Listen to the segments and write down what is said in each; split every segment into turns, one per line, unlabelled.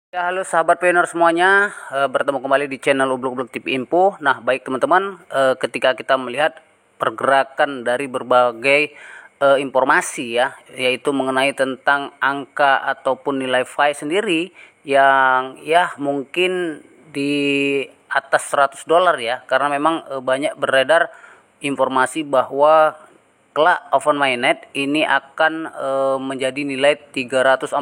Ya, halo sahabat pioner semuanya, bertemu kembali di channel Ubluk-Ubluk TV Info. Nah, baik teman-teman, ketika kita melihat pergerakan dari berbagai informasi ya, yaitu mengenai tentang angka ataupun nilai FI sendiri yang ya mungkin di atas $100 ya, karena memang banyak beredar informasi bahwa kelak open mainnet ini akan menjadi nilai 314,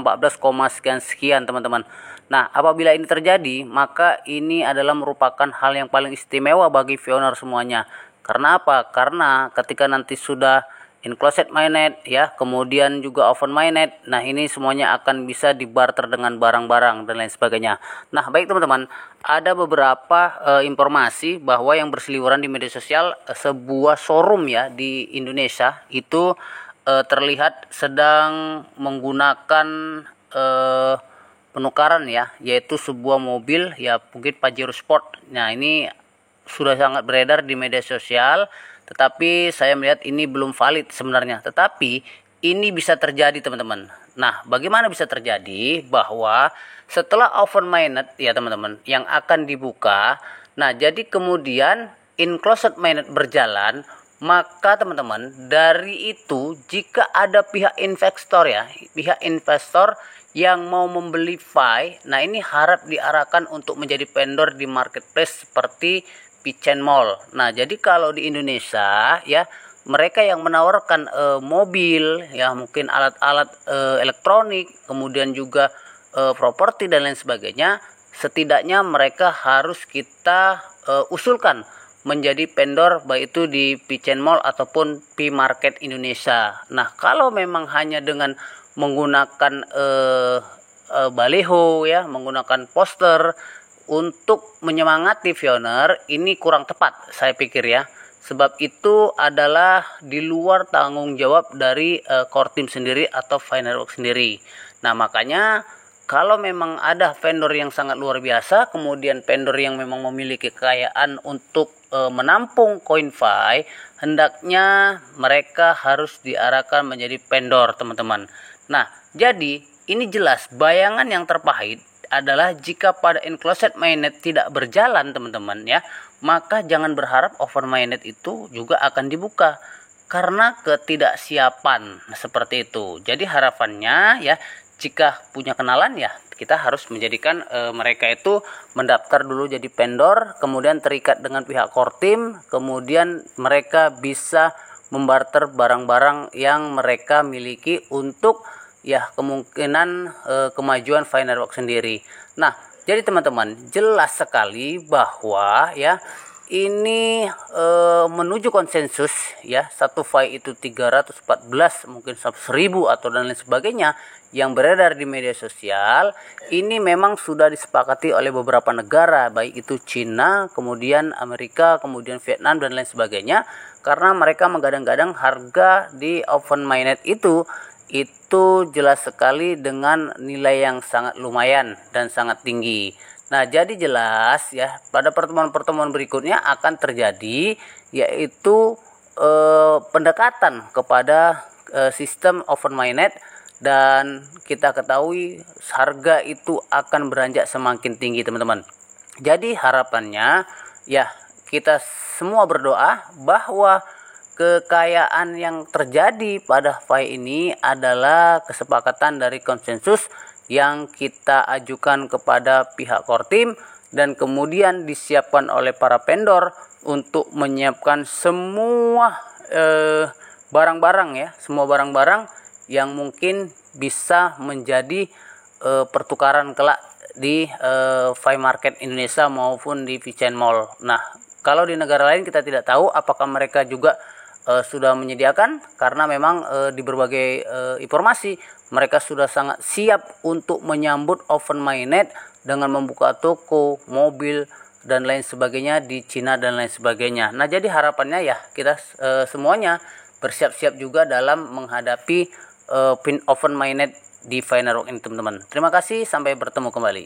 sekian sekian teman-teman. Nah, apabila ini terjadi, maka ini adalah merupakan hal yang paling istimewa bagi Pioneer semuanya. Karena apa? Karena ketika nanti sudah enclosed mainnet ya, kemudian juga open mainnet, nah ini semuanya akan bisa dibarter dengan barang-barang dan lain sebagainya. Nah, baik teman-teman, ada beberapa informasi bahwa yang berseliweran di media sosial, sebuah showroom ya di Indonesia itu terlihat sedang menggunakan penukaran ya, yaitu sebuah mobil ya, mungkin Pajero Sport. Nah, ini sudah sangat beredar di media sosial, tetapi saya melihat ini belum valid sebenarnya. Tetapi ini bisa terjadi teman-teman. Nah, bagaimana bisa terjadi? Bahwa setelah open mainnet ya teman-teman yang akan dibuka, nah jadi kemudian enclosed mainnet berjalan, maka teman-teman dari itu jika ada pihak investor ya, pihak investor yang mau membeli FI, nah ini harap diarahkan untuk menjadi vendor di marketplace seperti Pichen Mall. Nah, jadi kalau di Indonesia ya, mereka yang menawarkan mobil ya, mungkin alat-alat elektronik, kemudian juga properti dan lain sebagainya, setidaknya mereka harus kita usulkan menjadi vendor baik itu di Pichen Mall ataupun P-Market Indonesia. Nah, kalau memang hanya dengan menggunakan baliho ya, menggunakan poster untuk menyemangati Pioneer, ini kurang tepat saya pikir ya. Sebab itu adalah di luar tanggung jawab dari core team sendiri atau Finerworks sendiri. Nah, makanya kalau memang ada vendor yang sangat luar biasa, kemudian vendor yang memang memiliki kekayaan untuk menampung koin FI, hendaknya mereka harus diarahkan menjadi vendor teman-teman. Nah, jadi ini jelas bayangan yang terpahit adalah jika pada enclosed mainnet tidak berjalan teman-teman ya, maka jangan berharap open mainnet itu juga akan dibuka karena ketidaksiapan seperti itu. Jadi harapannya ya, jika punya kenalan ya kita harus menjadikan mereka itu mendaftar dulu jadi vendor, kemudian terikat dengan pihak core team, kemudian mereka bisa membarter barang-barang yang mereka miliki untuk ya kemungkinan kemajuan Finerworks sendiri. Nah, jadi teman-teman, jelas sekali bahwa ya ini menuju konsensus ya, satu FI itu 314, mungkin 1000 atau dan lain sebagainya yang beredar di media sosial. Ini memang sudah disepakati oleh beberapa negara, baik itu Cina, kemudian Amerika, kemudian Vietnam dan lain sebagainya, karena mereka menggadang-gadang harga di open mainnet itu jelas sekali dengan nilai yang sangat lumayan dan sangat tinggi. Nah, jadi jelas ya, pada pertemuan-pertemuan berikutnya akan terjadi yaitu pendekatan kepada sistem open mainnet, dan kita ketahui harga itu akan beranjak semakin tinggi teman-teman. Jadi harapannya ya, kita semua berdoa bahwa kekayaan yang terjadi pada FI ini adalah kesepakatan dari konsensus yang kita ajukan kepada pihak core team dan kemudian disiapkan oleh para vendor untuk menyiapkan semua barang-barang ya, semua barang-barang yang mungkin bisa menjadi pertukaran kelak di FI Market Indonesia maupun di Pichen Mall. Nah, kalau di negara lain kita tidak tahu apakah mereka juga sudah menyediakan, karena memang di berbagai informasi mereka sudah sangat siap untuk menyambut open mainnet dengan membuka toko, mobil dan lain sebagainya di Cina dan lain sebagainya. Nah, jadi harapannya ya kita semuanya bersiap-siap juga dalam menghadapi open mainnet di Finerworks ini teman-teman. Terima kasih, sampai bertemu kembali.